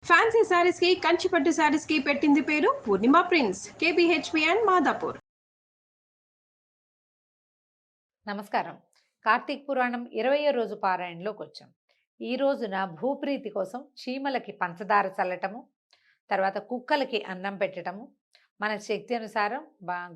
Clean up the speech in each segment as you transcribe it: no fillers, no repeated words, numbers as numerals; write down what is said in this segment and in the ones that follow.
Fancy saris కి కంచిపట్టు శారీస్ కి పెట్టింది పేరు పూర్ణిమ ప్రింట్స్, కేబిహెచ్పి అండ్ మాదాపూర్. నమస్కారం. కార్తీక పురాణం 20వ రోజు పారాయణలోకి వచ్చాం. ఈ రోజున భూప్రీతి కోసం చీమలకి పంచదార చల్లటము, తర్వాత కుక్కలకి అన్నం పెట్టటము, మన శక్తి అనుసారం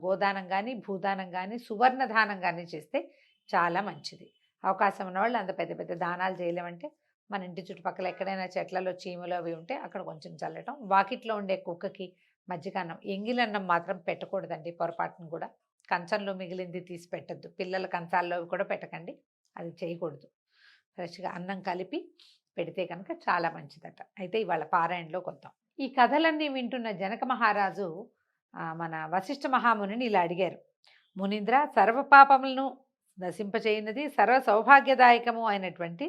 గోదానం కానీ భూదానం కానీ సువర్ణదానం కానీ చేస్తే చాలా మంచిది. అవకాశం ఉన్నవాళ్ళు అంత పెద్ద పెద్ద దానాలు చేయలేమంటే మన ఇంటి చుట్టుపక్కల ఎక్కడైనా చెట్లలో చీమలు అవి ఉంటే అక్కడ కొంచెం చల్లటం, వాకిట్లో ఉండే కుక్కకి మజ్జిగన్నం, ఎంగిలన్నం మాత్రం పెట్టకూడదండి పొరపాటును కూడా. కంచంలో మిగిలింది తీసి పెట్టద్దు, పిల్లల కంచాల్లో కూడా పెట్టకండి, అది చేయకూడదు. ఫ్రెష్గా అన్నం కలిపి పెడితే కనుక చాలా మంచిదట. అయితే ఇవాళ పారాయణలోకి వద్దాం. ఈ కథలన్నీ వింటున్న జనక మహారాజు మన వశిష్ఠ మహామునిని ఇలా అడిగారు. మునీంద్ర, సర్వపాపములను నశింపచేయున్నది సర్వ సౌభాగ్యదాయకము అయినటువంటి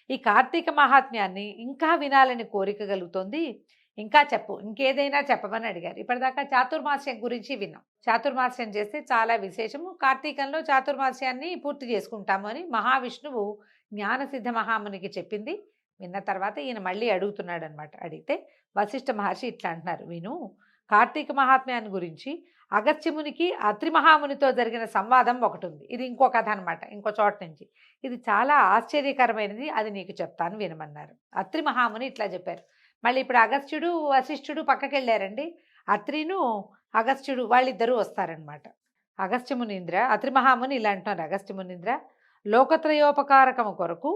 ఈ కార్తీక మహాత్మ్యాన్ని ఇంకా వినాలని కోరిక కలుగుతోంది, ఇంకా చెప్పు, ఇంకేదైనా చెప్పమని అడిగారు. ఇప్పటిదాకా చాతుర్మాస్యం గురించి విన్నాం. చాతుర్మాస్యం చేస్తే చాలా విశేషము, కార్తీకంలో చాతుర్మాస్యాన్ని పూర్తి చేసుకుంటాము అని మహావిష్ణువు జ్ఞానసిద్ధ మహామునికి చెప్పింది. విన్న తర్వాత ఈయన మళ్ళీ అడుగుతున్నాడు అనమాట. అడిగితే వశిష్ఠ మహర్షి ఇట్లా అంటున్నారు, విను, కార్తీక మహాత్మ్యాన్ని గురించి అగస్త్యమునికి అత్రి మహామునితో జరిగిన సంవాదం ఒకటి ఉంది. ఇది ఇంకో కథ అనమాట, ఇంకో చోట నుంచి. ఇది చాలా ఆశ్చర్యకరమైనది, అది నీకు చెప్తాను వినమన్నారు. అత్రి మహాముని ఇట్లా చెప్పారు. మళ్ళీ ఇప్పుడు అగస్త్యుడు వశిష్ఠుడు పక్కకి వెళ్ళారండి. అత్రిను అగస్త్యుడు వాళ్ళిద్దరూ వస్తారనమాట. అగస్త్యమునీంద్ర, అత్రి మహాముని ఇలా అంటున్నారు. అగస్త్యమునీంద్ర, లోకత్రయోపకారకము కొరకు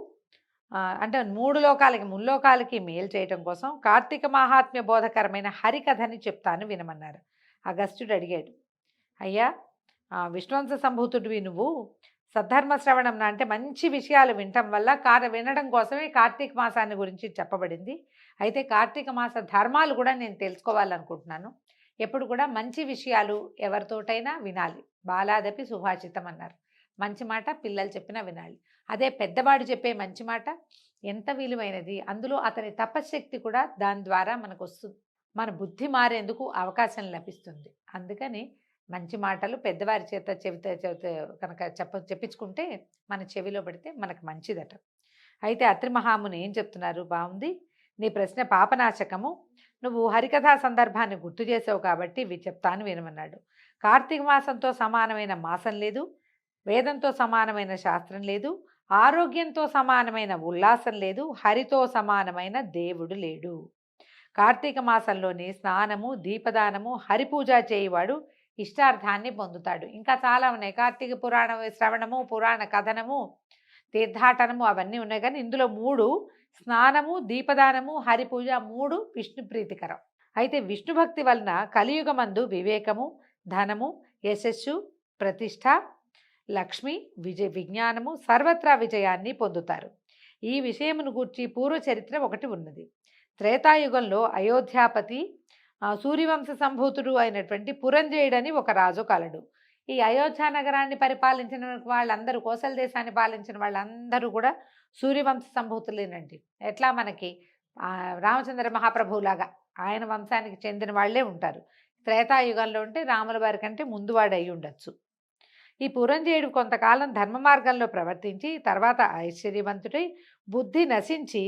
అంటే ముల్లోకాలకి మేలు చేయటం కోసం కార్తీక మహాత్మ్య బోధకరమైన హరికథని చెప్తాను వినమన్నారు. అగస్త్యుడు అడిగాడు, అయ్యా విష్ణువంశ సంభూతుడివి నువ్వు, సద్ధర్మ శ్రవణం అంటే మంచి విషయాలు వినటం వల్ల వినడం కోసమే కార్తీక మాసాన్ని గురించి చెప్పబడింది. అయితే కార్తీక మాస ధర్మాలు కూడా నేను తెలుసుకోవాలనుకుంటున్నాను. ఎప్పుడు కూడా మంచి విషయాలు ఎవరితోటైనా వినాలి. బాలాదపి సుభాషితం అన్నారు. మంచి మాట పిల్లలు చెప్పినా వినాలి. అదే పెద్దవాడు చెప్పే మంచి మాట ఎంత విలువైనది. అందులో అతని తపశ్శక్తి కూడా దాని ద్వారా మనకు వస్తుంది. మన బుద్ధి మారేందుకు అవకాశం లభిస్తుంది. అందుకని మంచి మాటలు పెద్దవారి చేత చెబితే కనుక చెప్పించుకుంటే మన చెవిలో పడితే మనకు మంచిదట. అయితే అత్రి మహాముని ఏం చెప్తున్నారు, బాగుంది, నీ ప్రశ్న పాపనాశకము. నువ్వు హరికథా సందర్భాన్ని గుర్తు చేసావు కాబట్టి ఇవి చెప్తాను వినమన్నాడు. కార్తీక మాసంతో సమానమైన మాసం లేదు, వేదంతో సమానమైన శాస్త్రం లేదు, ఆరోగ్యంతో సమానమైన ఉల్లాసం లేదు, హరితో సమానమైన దేవుడు లేడు. కార్తీక మాసంలోని స్నానము, దీపదానము, హరిపూజ చేయవాడు ఇష్టార్థాన్ని పొందుతాడు. ఇంకా చాలా ఉన్నాయి. కార్తీక పురాణ శ్రవణము, పురాణ కథనము, తీర్థాటనము అవన్నీ ఉన్నాయి. కానీ ఇందులో 3, స్నానము, దీపదానము, హరిపూజ, 3 విష్ణు ప్రీతికరం. అయితే విష్ణు భక్తి వలన కలియుగమందు వివేకము, ధనము, యశస్సు, ప్రతిష్ట, లక్ష్మి, విజ్ఞానము, సర్వత్రా విజయాన్ని పొందుతారు. ఈ విషయమును గూర్చి పూర్వ చరిత్ర ఒకటి ఉన్నది. త్రేతాయుగంలో అయోధ్యాపతి సూర్యవంశ సంభూతుడు అయినటువంటి పురంజయుడని ఒక రాజు కలడు. ఈ అయోధ్య నగరాన్ని పరిపాలించిన వాళ్ళందరూ, కోసల దేశాన్ని పాలించిన వాళ్ళందరూ కూడా సూర్యవంశ సంభూతులేనండి. ఎట్లా మనకి రామచంద్ర మహాప్రభువులాగా ఆయన వంశానికి చెందిన వాళ్ళే ఉంటారు. త్రేతాయుగంలో ఉంటే రాముల వారి కంటే ముందువాడు అయి ఉండొచ్చు. ఈ పురంజయుడు కొంతకాలం ధర్మ మార్గంలో ప్రవర్తించి తర్వాత ఐశ్వర్యవంతుడై బుద్ధి నశించి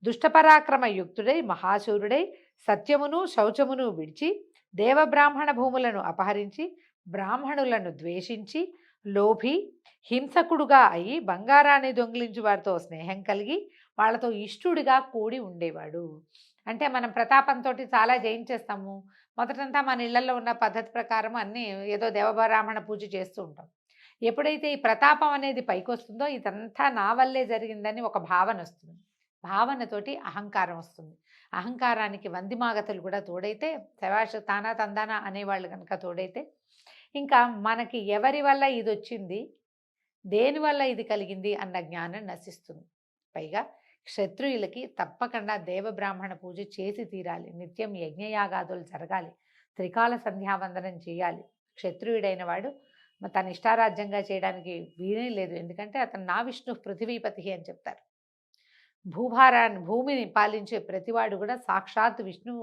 దుష్టపరాక్రమ యుక్తుడై మహాశూరుడై సత్యమును శౌచమును విడిచి దేవబ్రాహ్మణ భూములను అపహరించి బ్రాహ్మణులను ద్వేషించి లోభి హింసకుడుగా అయి బంగారాన్ని దొంగిలించి వారితో స్నేహం కలిగి వాళ్ళతో ఇష్టుడిగా కూడి ఉండేవాడు. అంటే మనం ప్రతాపంతో చాలా జయించేస్తాము. మొదటంతా మన ఇళ్లలో ఉన్న పద్ధతి ప్రకారం అన్నీ ఏదో దేవబ్రాహ్మణ పూజ చేస్తూ ఉంటాం. ఎప్పుడైతే ఈ ప్రతాపం అనేది పైకి వస్తుందో ఇదంతా నా వల్లే జరిగిందని ఒక భావన వస్తుంది. భావనతోటి అహంకారం వస్తుంది. అహంకారానికి వందిమాగతలు కూడా తోడైతే, శవాష తానా తందానా అనేవాళ్ళు కనుక తోడైతే, ఇంకా మనకి ఎవరి వల్ల ఇది వచ్చింది, దేనివల్ల ఇది కలిగింది అన్న జ్ఞానం నశిస్తుంది. పైగా క్షత్రియులకి తప్పకుండా దేవబ్రాహ్మణ పూజ చేసి తీరాలి. నిత్యం యజ్ఞయాగాదులు జరగాలి. త్రికాల సంధ్యావందనం చేయాలి. క్షత్రియుడైన వాడు తన ఇష్టారాజ్యంగా చేయడానికి వీనే లేదు. ఎందుకంటే అతను నా విష్ణు పృథివీపతి అని చెప్తారు. భూమిని పాలించే ప్రతివాడు కూడా సాక్షాత్ విష్ణు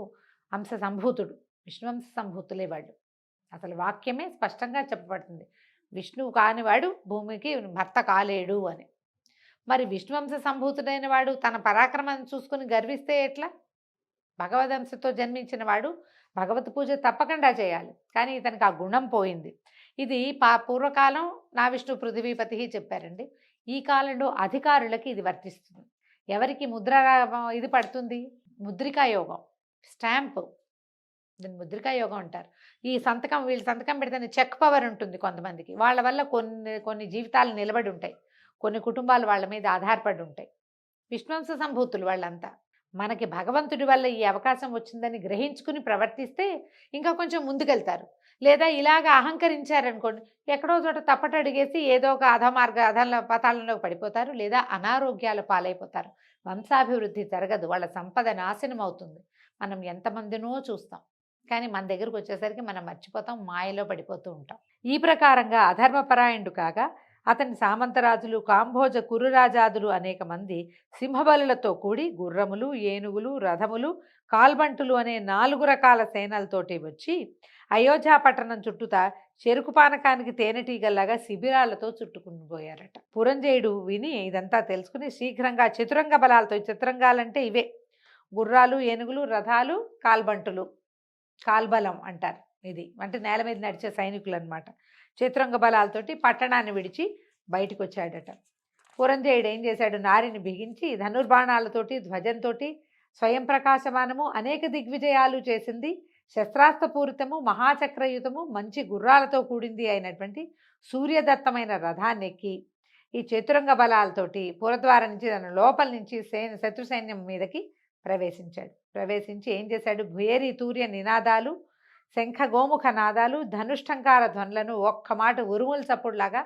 అంశ సంభూతుడు, విష్ణువంశ సంభూతులే వాళ్ళు. అసలు వాక్యమే స్పష్టంగా చెప్పబడుతుంది, విష్ణువు కానివాడు భూమికి భర్త కాలేడు అని. మరి విష్ణువంశ సంభూతుడైన వాడు తన పరాక్రమాన్ని చూసుకుని గర్విస్తే ఎట్లా? భగవదంశతో జన్మించిన వాడు భగవత్ పూజ తప్పకుండా చేయాలి. కానీ ఇతనికి ఆ గుణం పోయింది. ఇది పూర్వకాలం నా విష్ణు పృథివీపతి చెప్పారండి. ఈ కాలంలో అధికారులకి ఇది వర్తిస్తుంది. ఎవరికి ముద్ర ఇది పడుతుంది? ముద్రికా యోగం, స్టాంపు, దీన్ని ముద్రికా యోగం అంటారు. ఈ సంతకం, వీళ్ళు సంతకం పెడితేనే చెక్ పవర్ ఉంటుంది కొంతమందికి. వాళ్ళ వల్ల కొన్ని జీవితాలు నిలబడి ఉంటాయి, కొన్ని కుటుంబాలు వాళ్ళ మీద ఆధారపడి ఉంటాయి. విశ్వంస సంభూతులు వాళ్ళంతా. మనకి భగవంతుడి వల్ల ఈ అవకాశం వచ్చిందని గ్రహించుకుని ప్రవర్తిస్తే ఇంకా కొంచెం ముందుకెళ్తారు. లేదా ఇలాగ అహంకరించారనుకోండి, ఎక్కడో చోట తప్పటడిగేసి ఏదో ఒక పతాళంలోకి పడిపోతారు, లేదా అనారోగ్యాల పాలైపోతారు. వంశాభివృద్ధి జరగదు, వాళ్ళ సంపద నాశనం అవుతుంది. మనం ఎంతమందినో చూస్తాం, కానీ మన దగ్గరకు వచ్చేసరికి మనం మర్చిపోతాం, మాయలో పడిపోతూ ఉంటాం. ఈ ప్రకారంగా అధర్మపరాయణుడు కాగా అతని సామంతరాజులు, కాంభోజ కురురాజాదులు అనేక మంది సింహబలులతో కూడి గుర్రములు, ఏనుగులు, రథములు, కాల్బంటులు అనే 4 రకాల సేనలతోటి వచ్చి అయోధ్య పట్టణం చుట్టూతా చెరుకు పానకానికి తేనెటీగల్లాగా శిబిరాలతో చుట్టుకుని పోయారట. పురంజయుడు విని ఇదంతా తెలుసుకుని శీఘ్రంగా చతురంగ బలాలతో, చతురంగాలంటే ఇవే గుర్రాలు, ఏనుగులు, రథాలు, కాల్బంటులు, కాల్బలం అంటారు. ఇది అంటే నేల మీద నడిచే సైనికులు అనమాట. చతురంగ బలాలతోటి పట్టణాన్ని విడిచి బయటకు వచ్చాడట. పురంజయుడు ఏం చేశాడు? నారిని బిగించి ధనుర్బాణాలతోటి, ధ్వజంతో, స్వయం ప్రకాశమానము, అనేక దిగ్విజయాలు చేసింది, శస్త్రాస్త్రపూరితము, మహాచక్రయుతము, మంచి గుర్రాలతో కూడింది అయినటువంటి సూర్యదత్తమైన రథాన్ని ఎక్కి ఈ చతురంగ బలాలతోటి పురద్వారం నుంచి తన లోపల నుంచి శత్రు సైన్యం మీదకి ప్రవేశించాడు. ప్రవేశించి ఏం చేశాడు? భుయేరి తూర్య నినాదాలు, శంఖ గోముఖ నాదాలు, ధనుష్టంకార ధ్వనులను ఒక్క మాట ఉరుముల చప్పుడులాగా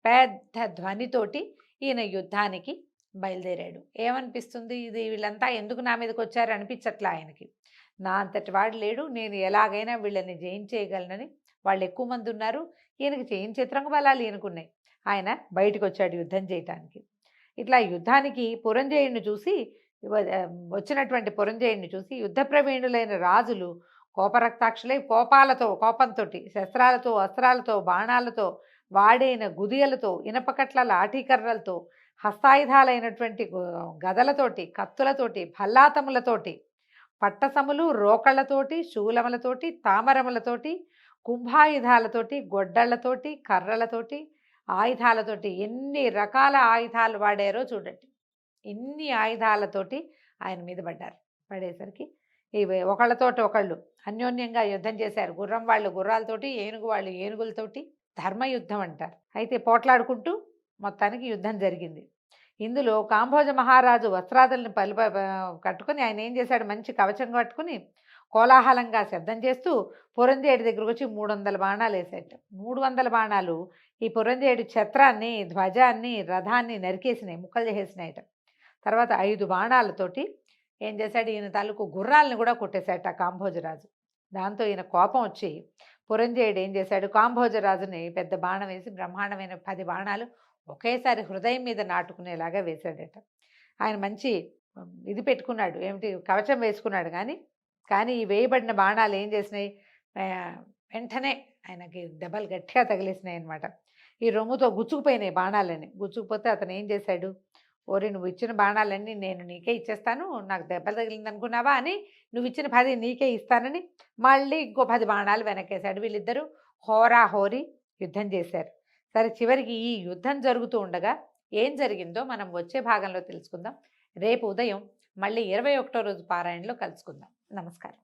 పెద్ద ధ్వనితోటి ఈయన యుద్ధానికి బయలుదేరాడు. ఏమనిపిస్తుంది? ఇది వీళ్ళంతా ఎందుకు నా మీదకి వచ్చారు అనిపించట్లా ఆయనకి. నా అంతటి వాడు లేడు, నేను ఎలాగైనా వీళ్ళని జయించేయగలనని. వాళ్ళు ఎక్కువ మంది ఉన్నారు, ఈయనకి చిత్రంగ బలాలు ఈయనకున్నాయి. ఆయన బయటకు వచ్చాడు యుద్ధం చేయటానికి. ఇట్లా యుద్ధానికి పురంజయుడిని చూసి, వచ్చినటువంటి పురంజయుడిని చూసి యుద్ధ ప్రవీణులైన రాజులు కోపరక్తాక్షులై కోపంతో, శస్త్రాలతో, అస్త్రాలతో, బాణాలతో, వాడైన గుదియలతో, ఇనపకట్ల లాఠీకర్రలతో, హస్తాయుధాలైనటువంటి గదలతోటి, కత్తులతోటి, భల్లాతములతోటి, పట్టసములు, రోకళ్లతోటి, శూలములతోటి, తామరములతోటి, కుంభాయుధాలతోటి, గొడ్డళ్లతోటి, కర్రలతోటి, ఆయుధాలతోటి, ఎన్ని రకాల ఆయుధాలు వాడారో చూడండి. ఇన్ని ఆయుధాలతోటి ఆయన మీద పడేసరికి ఇవి ఒకళ్ళతోటి ఒకళ్ళు అన్యోన్యంగా యుద్ధం చేశారు. గుర్రం వాళ్ళు గుర్రాలతోటి, ఏనుగు వాళ్ళు ఏనుగులతోటి. ధర్మయుద్ధం అంటారు. అయితే పోట్లాడుకుంటూ మొత్తానికి యుద్ధం జరిగింది. ఇందులో కాంభోజ మహారాజు వస్త్రాదులను కట్టుకుని ఆయన ఏం చేశాడు? మంచి కవచం కట్టుకుని కోలాహలంగా శబ్దం చేస్తూ పురంజయుడి దగ్గరకు వచ్చి 300 బాణాలు వేసాడు. 300 బాణాలు ఈ పురంజయుడి ఛత్రాన్ని, ధ్వజాన్ని, రథాన్ని నరికేసినాయి, ముక్కలు చేసేసినాయట. తర్వాత 5 బాణాలతోటి ఏం చేశాడు? ఈయన తాలూకు గుర్రాలను కూడా కొట్టేశాట కాంభోజరాజు. దాంతో ఈయన కోపం వచ్చి పురంజయుడు ఏం చేశాడు? కాంభోజరాజుని పెద్ద బాణం వేసి బ్రహ్మాండమైన 10 బాణాలు ఒకేసారి హృదయం మీద నాటుకునేలాగా వేశాడట. ఆయన మంచి ఇది పెట్టుకున్నాడు, ఏమిటి, కవచం వేసుకున్నాడు. కానీ ఈ వేయబడిన బాణాలు ఏం చేసినాయి? వెంటనే ఆయనకి దెబ్బలు గట్టిగా తగిలేసినాయి అనమాట. ఈ రొమ్ముతో గుచ్చుకుపోయినాయి బాణాలని. గుచ్చుకుపోతే అతను ఏం చేశాడు? ఓరి, నువ్వు ఇచ్చిన బాణాలన్నీ నేను నీకే ఇచ్చేస్తాను, నాకు దెబ్బలు తగిలింది అనుకున్నావా అని, నువ్వు ఇచ్చిన 10 నీకే ఇస్తానని మళ్ళీ ఇంకో 10 బాణాలు వెనకేశాడు. వీళ్ళిద్దరూ హోరాహోరీ యుద్ధం చేశారు. సరే, చివరికి ఈ యుద్ధం జరుగుతూ ఉండగా ఏం జరిగిందో మనం వచ్చే భాగంలో తెలుసుకుందాం. రేపు ఉదయం మళ్ళీ 21వ రోజు పారాయణలో కలుసుకుందాం. నమస్కారం.